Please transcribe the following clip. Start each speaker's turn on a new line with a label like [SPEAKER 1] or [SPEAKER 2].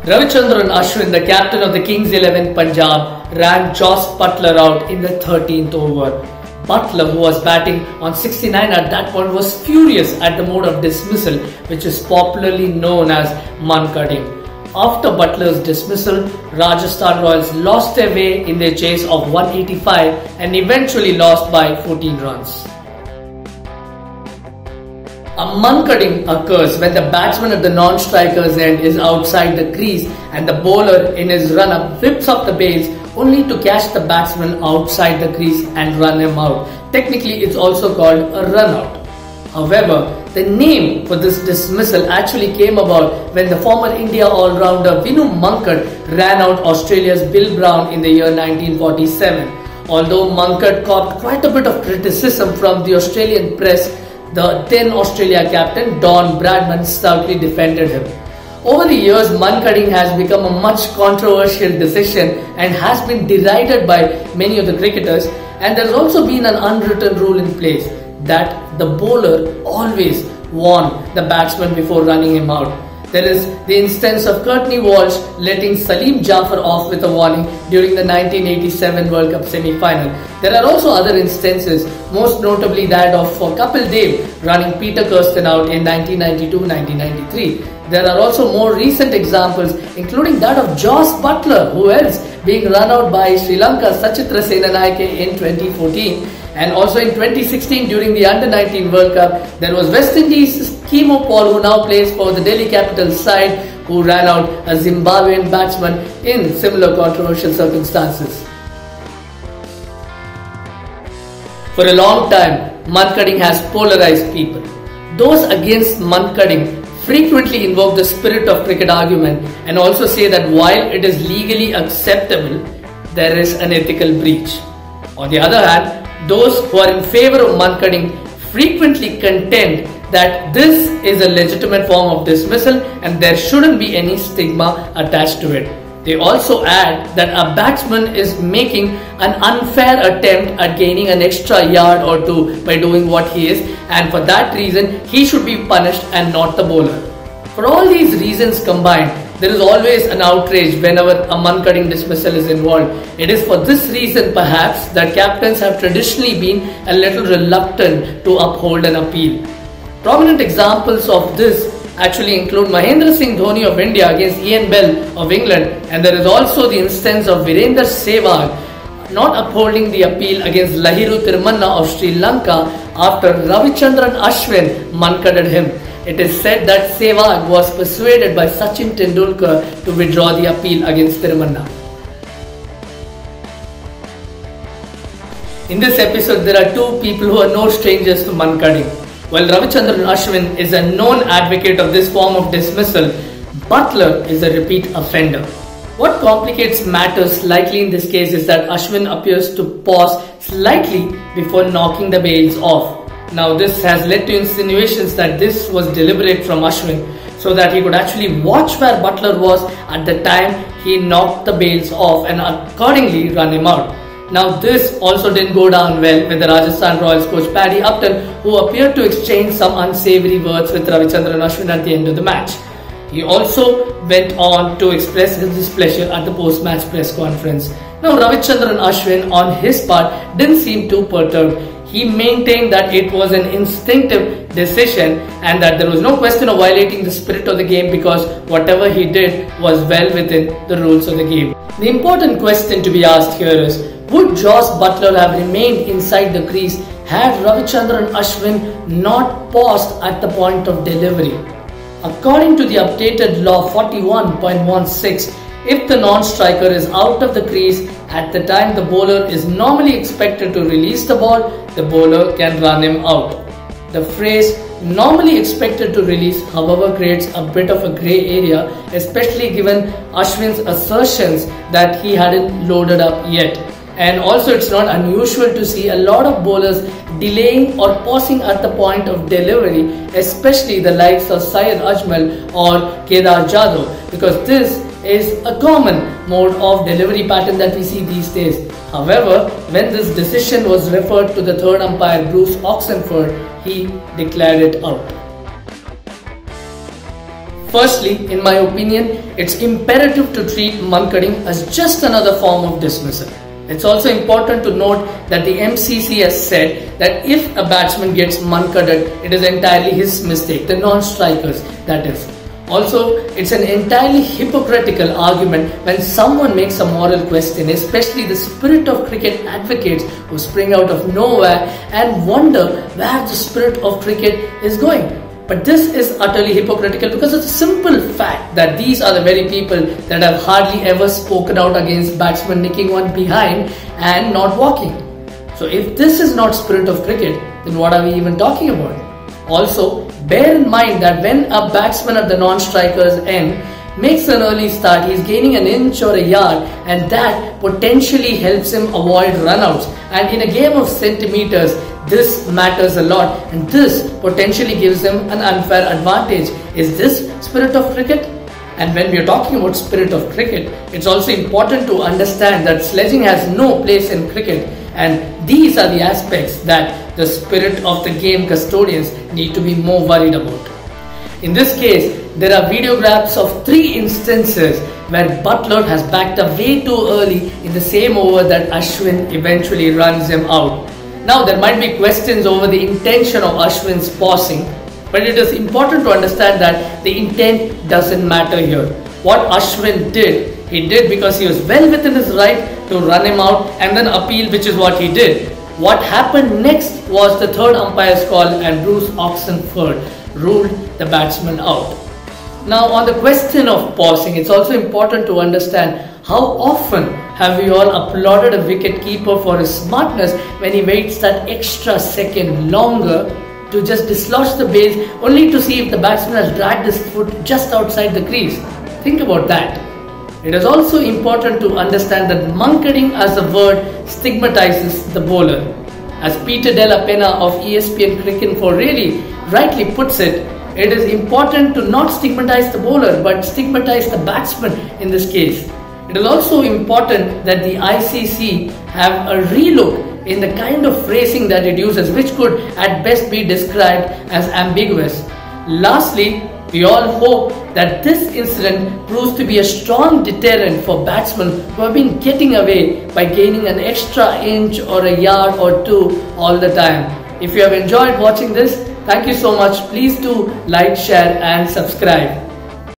[SPEAKER 1] Ravichandran Ashwin, the captain of the Kings 11 Punjab, ran Joss Butler out in the 13th over. Butler, who was batting on 69 at that point, was furious at the mode of dismissal, which is popularly known as Mankading. After Butler's dismissal, Rajasthan Royals lost their way in their chase of 185 and eventually lost by 14 runs. A Mankading occurs when the batsman at the non-striker's end is outside the crease and the bowler in his run-up whips up the bails only to catch the batsman outside the crease and run him out. Technically, it's also called a run-out. However, the name for this dismissal actually came about when the former India all-rounder Vinu Mankad ran out Australia's Bill Brown in the year 1947. Although Mankad copped quite a bit of criticism from the Australian press, the then Australia captain Don Bradman stoutly defended him. Over the years, Mankading has become a much controversial decision and has been derided by many of the cricketers, and there has also been an unwritten rule in place that the bowler always warn the batsman before running him out. There is the instance of Courtney Walsh letting Salim Jaffer off with a warning during the 1987 World Cup semi-final. There are also other instances, most notably that of Kapil Dev running Peter Kirsten out in 1992-1993. There are also more recent examples, including that of Joss Butler, who else, being run out by Sri Lanka's Sachitra Senanayake in 2014. And also in 2016 during the Under-19 World Cup, there was West Indies' Kemo Paul, who now plays for the Delhi Capitals side, who ran out a Zimbabwean batsman in similar controversial circumstances. For a long time, Mankading has polarized people. Those against Mankading frequently invoke the spirit of cricket argument and also say that while it is legally acceptable, there is an ethical breach. On the other hand, those who are in favor of Mankading frequently contend that this is a legitimate form of dismissal and there shouldn't be any stigma attached to it. They also add that a batsman is making an unfair attempt at gaining an extra yard or two by doing what he is, and for that reason he should be punished and not the bowler. For all these reasons combined, there is always an outrage whenever a Mankading dismissal is involved. It is for this reason perhaps that captains have traditionally been a little reluctant to uphold an appeal. Prominent examples of this actually include Mahendra Singh Dhoni of India against Ian Bell of England, and there is also the instance of Virender Sehwag not upholding the appeal against Lahiru Thirimanne of Sri Lanka after Ravichandran Ashwin Mankaded him. It is said that Sehwag was persuaded by Sachin Tendulkar to withdraw the appeal against Thirimanne. In this episode, there are two people who are no strangers to Mankading. While Ravichandran Ashwin is a known advocate of this form of dismissal, Butler is a repeat offender. What complicates matters slightly in this case is that Ashwin appears to pause slightly before knocking the bails off. Now this has led to insinuations that this was deliberate from Ashwin so that he could actually watch where Butler was at the time he knocked the bails off and accordingly run him out. Now this also didn't go down well with the Rajasthan Royals coach Paddy Upton, who appeared to exchange some unsavoury words with Ravichandran Ashwin at the end of the match. He also went on to express his displeasure at the post-match press conference. Now Ravichandran Ashwin on his part didn't seem too perturbed. He maintained that it was an instinctive decision and that there was no question of violating the spirit of the game because whatever he did was well within the rules of the game. The important question to be asked here is, would Joss Butler have remained inside the crease had Ravichandran Ashwin not paused at the point of delivery? According to the updated law 41.16, if the non-striker is out of the crease at the time the bowler is normally expected to release the ball, the bowler can run him out. The phrase normally expected to release, however, creates a bit of a grey area, especially given Ashwin's assertions that he hadn't loaded up yet. And also it's not unusual to see a lot of bowlers delaying or pausing at the point of delivery, especially the likes of Syed Ajmal or Kedar Jadhav, because this is a common mode of delivery pattern that we see these days. However, when this decision was referred to the third umpire Bruce Oxenford, he declared it out. Firstly, in my opinion, it's imperative to treat Mankading as just another form of dismissal. It's also important to note that the MCC has said that if a batsman gets Mankaded, it is entirely his mistake, the non-strikers, that is. Also, it's an entirely hypocritical argument when someone makes a moral question, especially the spirit of cricket advocates who spring out of nowhere and wonder where the spirit of cricket is going. But this is utterly hypocritical because it's a simple fact that these are the very people that have hardly ever spoken out against batsmen nicking one behind and not walking. So if this is not spirit of cricket, then what are we even talking about? Also, bear in mind that when a batsman at the non-striker's end makes an early start, he is gaining an inch or a yard, and that potentially helps him avoid runouts. And in a game of centimeters, this matters a lot, and this potentially gives him an unfair advantage. Is this spirit of cricket? And when we are talking about spirit of cricket, it's also important to understand that sledging has no place in cricket, and these are the aspects that the spirit of the game custodians need to be more worried about. In this case, there are videographs of 3 instances where Buttler has backed up way too early in the same over that Ashwin eventually runs him out. Now, there might be questions over the intention of Ashwin's pausing, but it is important to understand that the intent doesn't matter here. What Ashwin did, he did because he was well within his right to run him out and then appeal, which is what he did. What happened next was the third umpire's call, and Bruce Oxenford ruled the batsman out. Now, on the question of pausing, it's also important to understand how often have we all applauded a wicket keeper for his smartness when he waits that extra second longer to just dislodge the bails, only to see if the batsman has dragged his foot just outside the crease. Think about that. It is also important to understand that Mankading as a word stigmatizes the bowler. As Peter Della Penna of ESPNcricinfo really rightly puts it, it is important to not stigmatize the bowler but stigmatize the batsman in this case. It is also important that the ICC have a relook in the kind of phrasing that it uses, which could at best be described as ambiguous. Lastly, we all hope that this incident proves to be a strong deterrent for batsmen who have been getting away by gaining an extra inch or a yard or two all the time. If you have enjoyed watching this, thank you so much. Please do like, share and subscribe.